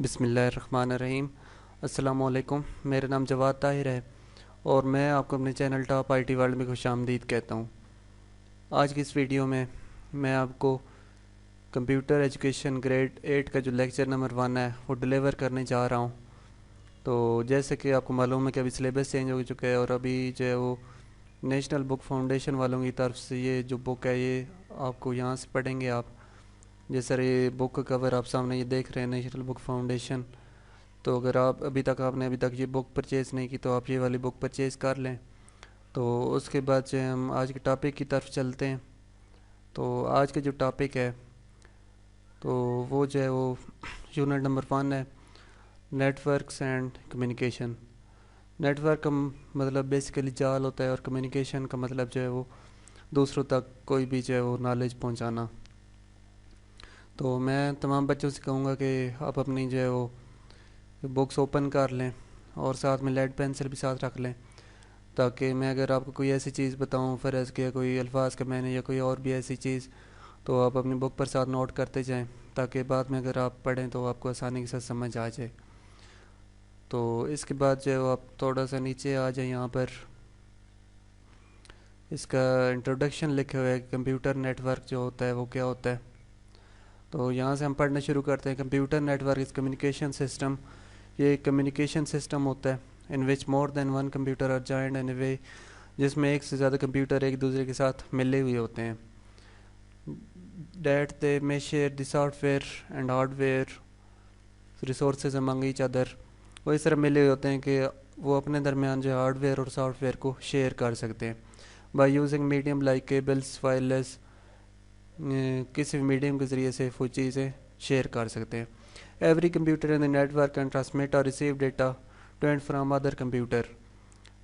بسم اللہ الرحمن الرحیم۔ السلام علیکم، میرا نام جواد طاہر ہے اور میں آپ کو اپنے channel top I T world میں خوش آمدید کہتا ہوں۔ آج کی اس ویڈیو میں آپ کو کمپیوٹر ایجوکیشن گریڈ 8 کا جو لیکچر نمبر 1 ہے وہ ڈیلیور کرنے جا رہا ہوں۔ تو جیسے کہ آپ کو معلوم ہے کہ ابھی سلیبس چینج ہو چکا ہے اور ابھی جو ہے وہ نیشنل بک فاؤنڈیشن والوں کی طرف سے یہ جو بک ہے یہ آپ کو یہاں سے پڑھیں گے آپ۔ جس طرح یہ بک کا کور آپ سامنے یہ دیکھ رہے ہیں، نیشنل بک فاؤنڈیشن۔ تو اگر ابھی تک یہ بک پرچیز نہیں کی تو آپ یہ والی بک پرچیز کر لیں۔ تو اس کے بعد جو ہے ہم آج کے ٹاپک کی طرف چلتے ہیں۔ تو آج کا جو ٹاپک ہے تو وہ جو ہے وہ یونٹ نمبر 1 ہے، networks and communication. Network کا مطلب بیسیکلی جال ہوتا ہے اور کمیونیکیشن کا مطلب جو ہے وہ دوسروں تک کوئی بھی جو ہے وہ نالج پہنچانا۔ تو میں تمام بچوں سے کہوں گا کہ آپ اپنی جو ہے وہ بکس اوپن کر لیں اور ساتھ میں لیڈ پینسل بھی ساتھ رکھ لیں، تاکہ میں اگر آپ کو کوئی ایسی چیز بتاؤں، فرض کیا کوئی الفاظ کا معنی یا کوئی اور بھی ایسی چیز، تو آپ اپنی بک پر ساتھ نوٹ کرتے جائیں، تاکہ بعد میں اگر آپ پڑھیں تو آپ کو آسانی کے ساتھ سمجھ آ جائے۔ تو اس کے بعد جو ہے وہ آپ تھوڑا سا نیچے آ جائیں، یہاں پر اس کا انٹروڈکشن لکھے ہوئے ہے، کمپیوٹر نیٹ ورک جو ہوتا ہے وہ کیا ہوتا ہے۔ تو یہاں سے ہم پڑھنا شروع کرتے ہیں۔ Computer network is communication system, یہ ایک کمیونیکیشن سسٹم ہوتا ہے in which more than one computer are joined in a way, جس میں ایک سے زیادہ کمپیوٹر ایک دوسرے کے ساتھ ملے ہوئے ہوتے ہیں۔ That they may share the software and hardware resources among each other، وہ اس طرح ملے ہوئے ہوتے ہیں کہ وہ اپنے درمیان جو ہارڈ ویئر اور سافٹ ویئر کو شیئر کر سکتے ہیں by using medium like cables, wireless, کسی بھی میڈیم کے ذریعے سے وہ چیزیں شیئر کر سکتے ہیں۔ Every computer in the network can transmit اور receive data to and from other computer,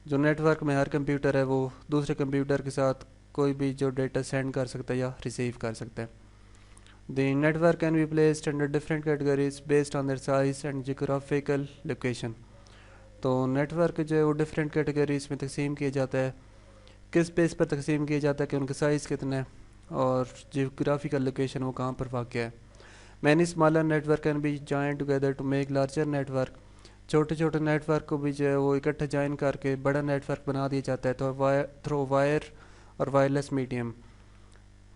جو نیٹ ورک میں ہر کمپیوٹر ہے وہ دوسرے کمپیوٹر کے ساتھ کوئی بھی جو ڈیٹا سینڈ کر سکتا ہے یا ریسیو کر سکتا ہے۔ The network can be placed under different categories based on their size and geographical location, تو نیٹ ورک جو ہے وہ ڈفرینٹ کیٹیگریز میں تقسیم کیا جاتا ہے۔ کس بیس پر تقسیم کیا جاتا ہے کہ ان کا سائز کتنا ہے اور جیوگرافیکل لوکیشن وہ کہاں پر واقع ہے۔ Many smaller network can be joined together to make larger network, چھوٹے چھوٹے نیٹ ورک کو بھی جو ہے وہ اکٹھا جوائن کر کے بڑا نیٹ ورک بنا دیا جاتا ہے تو تھرو وائر اور وائرلیس میڈیم،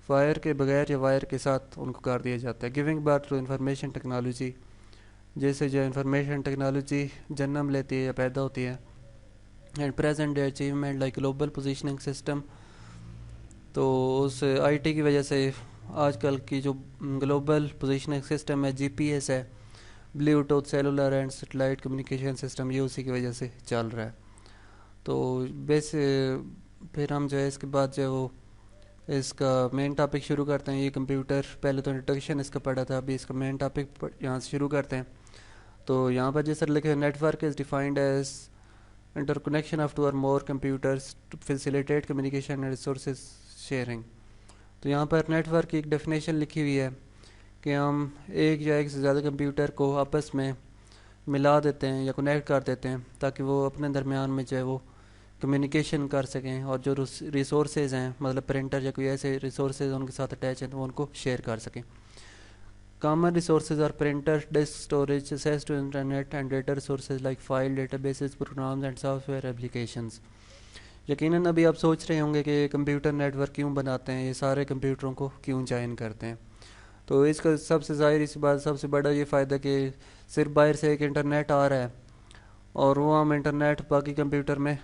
وائر کے بغیر یا وائر کے ساتھ ان کو کر دیا جاتا ہے۔ Giving birth to information technology, جیسے جو انفارمیشن ٹیکنالوجی جنم لیتی ہے یا پیدا ہوتی ہے۔ And present day achievement like global positioning system, تو اس آئی ٹی کی وجہ سے آج کل کی جو گلوبل پوزیشننگ سسٹم ہے، جی پی ایس ہے، bluetooth, cellular and satellite communication system, یہ اسی کی وجہ سے چل رہا ہے۔ تو پھر ہم جو ہے اس کے بعد جو ہے وہ اس کا مین ٹاپک شروع کرتے ہیں۔ یہ کمپیوٹر پہلے تو انٹروڈکشن اس کا پڑھا تھا، ابھی اس کا مین ٹاپک یہاں سے شروع کرتے ہیں۔ تو یہاں پر جیسے لکھے network is defined as interconnection of two or more computers to facilitate communication and resources sharing. تو یہاں پر نیٹ ورک کی ایک ڈیفینیشن لکھی ہوئی ہے کہ ہم ایک یا ایک سے زیادہ کمپیوٹر کو آپس میں ملا دیتے ہیں یا کنیکٹ کر دیتے ہیں تاکہ وہ اپنے درمیان میں جو ہے وہ کمیونیکیشن کر سکیں، اور جو ریسورسز ہیں مطلب پرنٹر یا کوئی ایسے ریسورسز ان کے ساتھ اٹیچ ہیں تو وہ ان کو شیئر کر سکیں۔ کامن ریسورسز اور printer, disk storage, access to internet and data resources like file, databases, programs and software applications. یقیناً ابھی آپ سوچ رہے ہوں گے کہ کمپیوٹر نیٹ ورک کیوں بناتے ہیں، یہ سارے کمپیوٹروں کو کیوں جوائن کرتے ہیں۔ تو اس کا سب سے ظاہر سی بات، سب سے بڑا یہ فائدہ کہ صرف باہر سے ایک انٹرنیٹ آ رہا ہے اور وہ ہم انٹرنیٹ باقی کمپیوٹر میں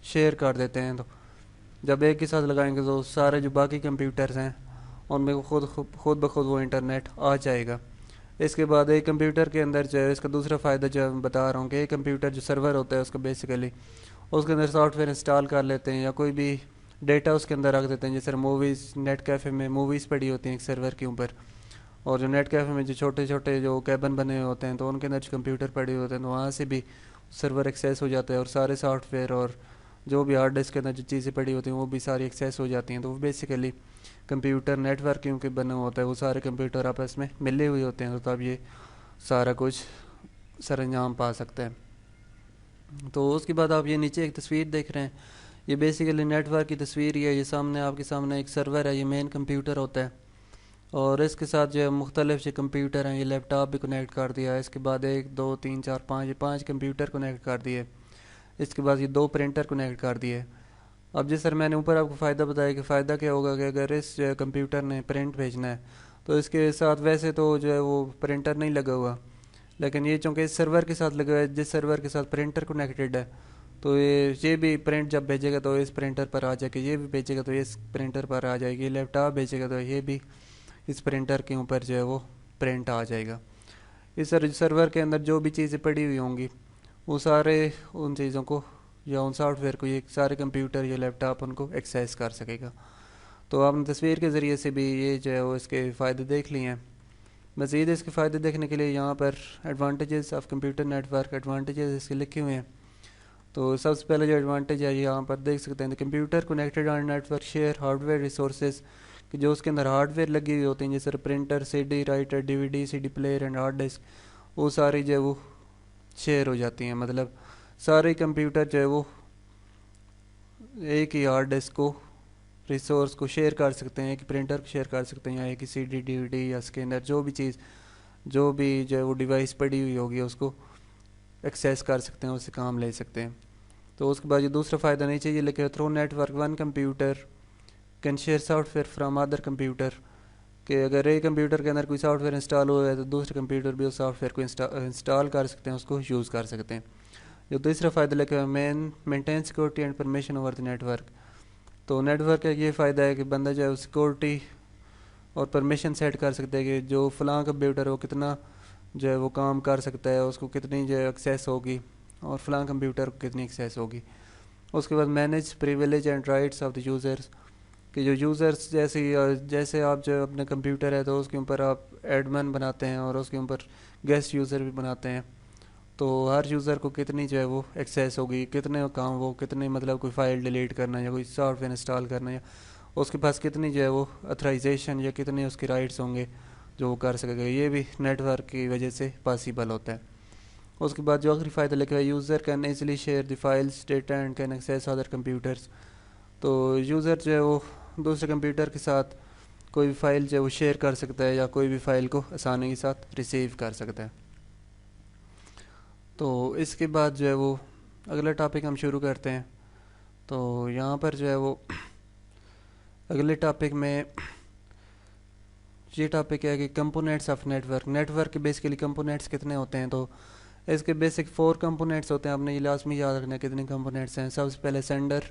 شیئر کر دیتے ہیں، تو جب ایک کے ساتھ لگائیں گے تو سارے جو باقی کمپیوٹرز ہیں ان میں خود بخود وہ انٹرنیٹ آ جائے گا۔ اس کے بعد ایک کمپیوٹر کے اندر جو ہے اس کا دوسرا فائدہ جو میں بتا رہا ہوں کہ ایک کمپیوٹر جو سرور ہوتا ہے اس کا بیسیکلی اس کے اندر سافٹ ویئر انسٹال کر لیتے ہیں یا کوئی بھی ڈیٹا اس کے اندر رکھ دیتے ہیں، جیسے موویز، نیٹ کیفے میں موویز پڑی ہوتی ہیں ایک سرور کے اوپر، اور جو نیٹ کیفے میں جو چھوٹے چھوٹے جو کیبن بنے ہوئے ہوتے ہیں تو ان کے اندر جو کمپیوٹر پڑے ہوتے ہیں تو وہاں سے بھی سرور ایکسیس ہو جاتا ہے اور سارے سافٹ ویئر اور جو بھی ہارڈ ڈسک کے اندر جو چیزیں پڑی ہوتی ہیں وہ بھی ساری ایکسیس ہو جاتی ہیں۔ تو وہ بیسیکلی کمپیوٹر نیٹ ورک کیونکہ بنا ہوتا ہے، وہ سارے کمپیوٹر آپس میں ملے ہوئے ہوتے ہیں، تو تب یہ سارا کچھ سر انجام پا سکتا ہے۔ تو اس کے بعد آپ یہ نیچے ایک تصویر دیکھ رہے ہیں، یہ بیسیکلی نیٹ ورک کی تصویر ہی ہے۔ یہ سامنے آپ کے سامنے ایک سرور ہے، یہ مین کمپیوٹر ہوتا ہے اور اس کے ساتھ جو ہے مختلف جو کمپیوٹر ہیں، یہ لیپ ٹاپ بھی کنیکٹ کر دیا ہے، اس کے بعد 1 2 3 4 5 کمپیوٹر کنیکٹ کر دیے، اس کے بعد یہ 2 پرنٹر کنیکٹ کر دیے۔ اب جس سر میں نے اوپر آپ کو فائدہ بتایا کہ فائدہ کیا ہوگا کہ اگر اس جو ہے کمپیوٹر نے پرنٹ بھیجنا ہے تو اس کے ساتھ ویسے تو جو ہے وہ پرنٹر نہیں لگا ہوا، لیکن یہ چونکہ اس سرور کے ساتھ لگا ہوا ہے، جس سرور کے ساتھ پرنٹر کنیکٹڈ ہے، تو یہ بھی پرنٹ جب بھیجے گا تو اس پرنٹر پر آ جائے گا، یہ بھی بھیجے گا تو اس پرنٹر پر آ جائے گی، یہ لیپ ٹاپ بھیجے گا تو یہ بھی اس پرنٹر کے اوپر جو ہے وہ پرنٹ آ جائے گا۔ اس سرور کے اندر جو بھی چیزیں پڑی ہوئی ہوں گی وہ سارے ان چیزوں کو یا ان سافٹ ویئر کو یہ سارے کمپیوٹر یا لیپ ٹاپ ان کو ایکسیس کر سکے گا۔ تو آپ نے تصویر کے ذریعے سے بھی یہ جو ہے وہ اس کے فائدے دیکھ لیے ہیں۔ مزید اس کے فائدے دیکھنے کے لیے یہاں پر advantages of computer network, advantages اس کے لکھے ہوئے ہیں۔ تو سب سے پہلے جو ایڈوانٹیج ہے یہاں پر دیکھ سکتے ہیں، computer connected on network share hardware resources, کہ جو اس کے اندر ہارڈ ویئر لگی ہوئی ہوتی ہیں جیسے printer, C D writer, D V D, C D player and hard disk, وہ ساری جو ہے وہ شیئر ہو جاتی ہیں۔ مطلب سارے کمپیوٹر جو ہے وہ ایک ہی ہارڈ ڈسک کو ریسورس کو شیئر کر سکتے ہیں، ایک پرنٹر کو شیئر کر سکتے ہیں، یا ایک C D, D V D یا اسکینر، جو بھی چیز جو بھی جو ہے وہ ڈیوائس پڑی ہوئی ہوگی اس کو ایکسیس کر سکتے ہیں، اس سے کام لے سکتے ہیں۔ تو اس کے بعد یہ دوسرا فائدہ نہیں چاہیے لکھے through network one computer can share software from other computer, کہ اگر ایک کمپیوٹر کے اندر کوئی سافٹ ویئر انسٹال ہوا ہے تو دوسرے کمپیوٹر بھی اس سافٹ ویئر کو انسٹال کر سکتے ہیں، اس کو یوز کر سکتے ہیں۔ جو تیسرا فائدہ لکھا ہے maintain security and permission over the network, تو نیٹ ورک کا یہ فائدہ ہے کہ بندہ جو ہے سیکورٹی اور پرمیشن سیٹ کر سکتا ہے کہ جو فلاں کمپیوٹر ہے وہ کتنا جو ہے وہ کام کر سکتا ہے، اس کو کتنی جو ہے ایکسیس ہوگی، اور فلاں کمپیوٹر کو کتنی ایکسیس ہوگی۔ اس کے بعد manage privilege and rights of the users, کہ جو یوزرز جیسے آپ جو اپنے کمپیوٹر ہے تو اس کے اوپر آپ ایڈمن بناتے ہیں اور اس کے اوپر گیسٹ یوزر بھی بناتے ہیں، تو ہر یوزر کو کتنی جو ہے وہ ایکسیس ہوگی، کتنے کام وہ کتنے مطلب کوئی فائل ڈیلیٹ کرنا یا کوئی سافٹ ویئر انسٹال کرنا، یا اس کے پاس کتنی جو ہے وہ اتھرائزیشن یا کتنے اس کے رائٹس ہوں گے جو وہ کر سکے گا، یہ بھی نیٹ ورک کی وجہ سے پاسیبل ہوتا ہے۔ اس کے بعد جو آخری فائدہ لکھا ہے user can easily share the files data and can access other computers, تو یوزر جو ہے وہ دوسرے کمپیوٹر کے ساتھ کوئی بھی فائل جو ہے وہ شیئر کر سکتا ہے یا کوئی بھی فائل کو آسانی کے ساتھ ریسیو کر سکتا ہے۔ تو اس کے بعد جو ہے وہ اگلا ٹاپک ہم شروع کرتے ہیں۔ تو یہاں پر جو ہے وہ اگلے ٹاپک میں یہ ٹاپک ہے کہ components of network, network کے بیسیکلی کمپوننٹس کتنے ہوتے ہیں، تو اس کے بیسک 4 کمپوننٹس ہوتے ہیں، آپ نے یہ لازمی یاد رکھنا ہے کتنے کمپوننٹس ہیں۔ سب سے پہلے سینڈر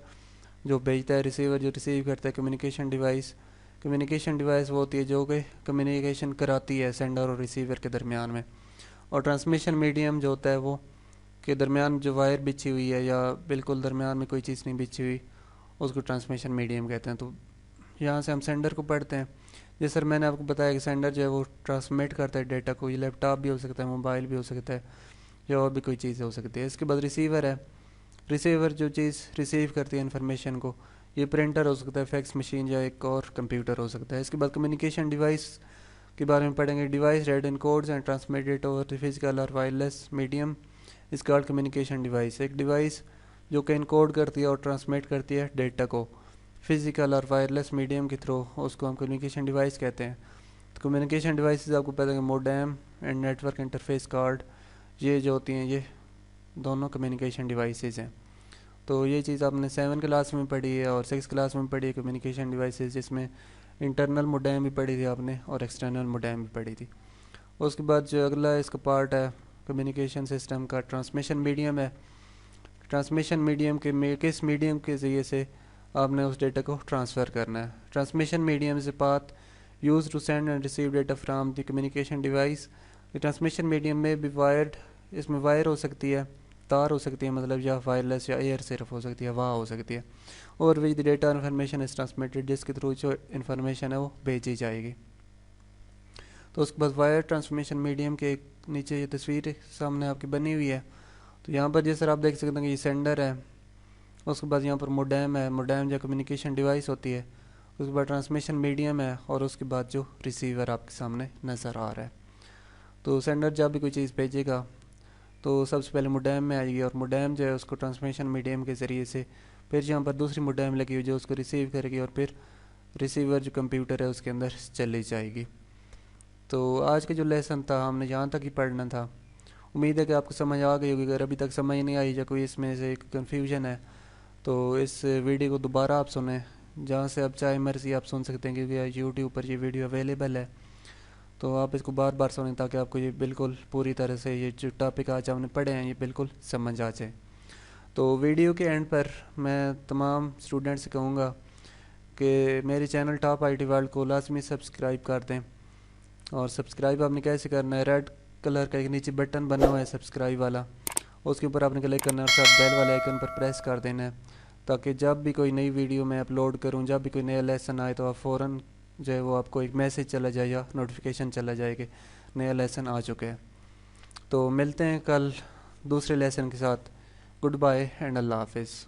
جو بھیجتا ہے، ریسیور جو ریسیو کرتا ہے، کمیونیکیشن ڈیوائس، کمیونیکیشن ڈیوائس وہ ہوتی ہے جو کہ کمیونیکیشن کراتی ہے سینڈر اور ریسیور کے درمیان میں، اور ٹرانسمیشن میڈیم جو ہوتا ہے وہ کے درمیان جو وائر بچھی ہوئی ہے یا بالکل درمیان میں کوئی چیز نہیں بچھی ہوئی اس کو ٹرانسمیشن میڈیم کہتے ہیں۔ تو یہاں سے ہم سینڈر کو پڑھتے ہیں، جیسے سر میں نے آپ کو بتایا کہ سینڈر جو ہے وہ ٹرانسمٹ کرتا ہے ڈیٹا کو، یہ لیپ ٹاپ بھی ہو سکتا ہے، موبائل بھی ہو سکتا ہے، یا اور بھی کوئی چیز ہو سکتی ہے۔ اس کے بعد ریسیور ہے، ریسیور جو چیز ریسیو کرتی ہے انفارمیشن کو، یہ پرنٹر ہو سکتا ہے، فیکس مشین یا ایک اور کمپیوٹر ہو سکتا ہے۔ اس کے بعد کمیونیکیشن ڈیوائس کے بارے میں پڑھیں گے، device read in codes and transmitted over the physical or wireless medium is called communication device, ایک ڈیوائس جو کہ انکوڈ کرتی ہے اور ٹرانسمیٹ کرتی ہے ڈیٹا کو فزیکل اور وائرلیس میڈیم کے تھرو، اس کو ہم کمیونیکیشن ڈیوائس کہتے ہیں۔ تو کمیونیکیشن ڈیوائسز آپ کو پتہ ہے کہ modem and network interface card, یہ جو ہوتی ہیں یہ دونوں کمیونیکیشن ڈیوائسز ہیں۔ تو یہ چیز آپ نے 7 کلاس میں پڑھی ہے اور 6 کلاس میں پڑھی ہے کمیونیکیشن ڈیوائسز، جس میں انٹرنل موڈیم بھی پڑھی تھی آپ نے اور ایکسٹرنل موڈیم بھی پڑھی تھی۔ اس کے بعد جو اگلا اس کا پارٹ ہے کمیونیکیشن سسٹم کا، ٹرانسمیشن میڈیم ہے۔ ٹرانسمیشن میڈیم کے کس میڈیم کے ذریعے سے آپ نے اس ڈیٹا کو ٹرانسفر کرنا ہے۔ Transmission medium is a path use to send and receive data from the communication device. Transmission medium میں بھی وائرڈ، اس میں وائر ہو سکتی ہے، تار ہو سکتی ہے مطلب، یا وائرلیس یا ایئر صرف ہو سکتی ہے، ہوا ہو سکتی ہے، اور which the data information is transmitted, جس کے تھرو جو انفارمیشن ہے وہ بھیجی جائے گی۔ تو اس کے بعد وائر ٹرانسمیشن میڈیم کے نیچے یہ تصویر سامنے آپ کی بنی ہوئی ہے، تو یہاں پر جیسے آپ دیکھ سکتے ہیں کہ یہ سینڈر ہے، اس کے بعد یہاں پر موڈیم ہے، موڈیم جو کمیونیکیشن ڈیوائس ہوتی ہے، اس کے بعد ٹرانسمیشن میڈیم ہے، اور اس کے بعد جو ریسیور آپ کے سامنے نظر آ رہا ہے۔ تو سینڈر جب بھی کوئی چیز بھیجے گا تو سب سے پہلے موڈیم میں آئے گی، اور موڈیم جو ہے اس کو ٹرانسمیشن میڈیم کے ذریعے سے پھر یہاں پر دوسری موڈیم لگی ہوئی جو اس کو ریسیو کرے گی، اور پھر ریسیور جو کمپیوٹر ہے اس کے اندر چلی جائے گی۔ تو آج کا جو لیسن تھا ہم نے یہاں تک ہی پڑھنا تھا۔ امید ہے کہ آپ کو سمجھ آ گئی ہوگی۔ اگر ابھی تک سمجھ نہیں آئی یا کوئی اس میں سے کنفیوژن ہے تو اس ویڈیو کو دوبارہ آپ سنیں، جہاں سے اب چاہے مرضی آپ سن سکتے ہیں، کیونکہ یوٹیوب پر یہ ویڈیو اویلیبل ہے۔ تو آپ اس کو بار بار سنیں تاکہ آپ کو یہ بالکل پوری طرح سے یہ جو ٹاپک آج ہم نے پڑھے ہیں یہ بالکل سمجھ آ جائے۔ تو ویڈیو کے اینڈ پر میں تمام اسٹوڈنٹ سے کہوں گا کہ میرے channel top I T world کو لازمی سبسکرائب کر دیں۔ اور سبسکرائب آپ نے کیسے کرنا ہے، ریڈ کلر کا ایک نیچے بٹن بنا ہوا ہے سبسکرائب والا، اس کے اوپر آپ نے کلک کرنا ہے اور ساتھ بیل والے آئیکن پر پریس کر دینا ہے، تاکہ جب بھی کوئی نئی ویڈیو میں اپلوڈ کروں، جب بھی کوئی نیا لیسن آئے تو آپ فوراً جو ہے وہ آپ کو ایک میسیج چلا جائے یا نوٹیفیکیشن چلا جائے کہ نیا لیسن آ چکے ہیں۔ تو ملتے ہیں کل دوسرے لیسن کے ساتھ۔ گڈ بائے اینڈ اللہ حافظ۔